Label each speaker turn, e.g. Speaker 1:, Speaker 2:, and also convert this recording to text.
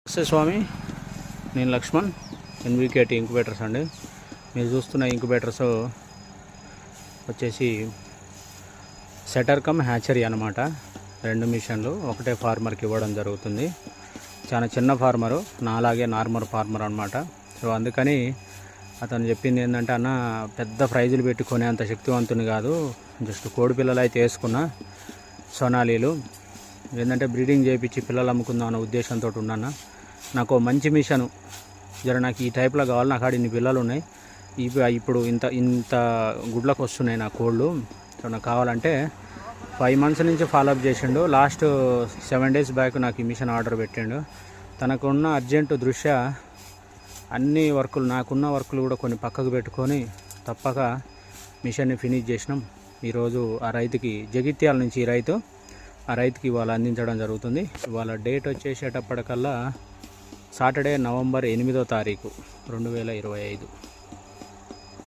Speaker 1: నమస్తే స్వామి, నేను లక్ష్మణ్, ఎన్వికేటి ఇంక్యుబేటర్స్ అండి. మీరు చూస్తున్న ఇంక్యుబేటర్స్ వచ్చేసి సెటర్ కమ్ హ్యాచరీ అన్నమాట. రెండు మిషన్లు ఒకటే ఫార్మర్కి ఇవ్వడం జరుగుతుంది. చాలా చిన్న ఫార్మరు, నాలాగే నార్మల్ ఫార్మర్ అనమాట. సో అందుకని అతను చెప్పింది ఏంటంటే, అన్న పెద్ద ప్రైజులు పెట్టుకునే అంత శక్తివంతుని కాదు, జస్ట్ కోడి పిల్లలు అయితే వేసుకున్న సోనాలీలు ఏంటంటే బ్రీడింగ్ చేయించి పిల్లలు అమ్ముకుందాం అన్న ఉద్దేశంతో ఉన్నాను. నాకు మంచి మిషను జర నాకు ఈ టైప్లో కావాలి. నాకు ఆడ ఇన్ని పిల్లలు ఉన్నాయి, ఇప్పుడు ఇంత ఇంత గుడ్లకు వస్తున్నాయి నా కోళ్ళు. సో నాకు కావాలంటే 5 months నుంచి ఫాలోఅప్ చేసిండు. లాస్ట్ 7 days బ్యాక్ నాకు ఈ మిషన్ ఆర్డర్ పెట్టిండు. తనకున్న అర్జెంటు దృష్ట్యా అన్ని వర్కులు, నాకున్న వర్కులు కూడా కొన్ని పక్కకు పెట్టుకొని తప్పక మిషన్ని ఫినిష్ చేసినాం. ఈరోజు ఆ రైతుకి, జగిత్యాల నుంచి ఈ రైతు, ఆ రైతుకి ఇవాళ అందించడం జరుగుతుంది. ఇవాళ డేట్ వచ్చేసేటప్పటికల్లా సాటర్డే, November 8వ తారీఖు 2025.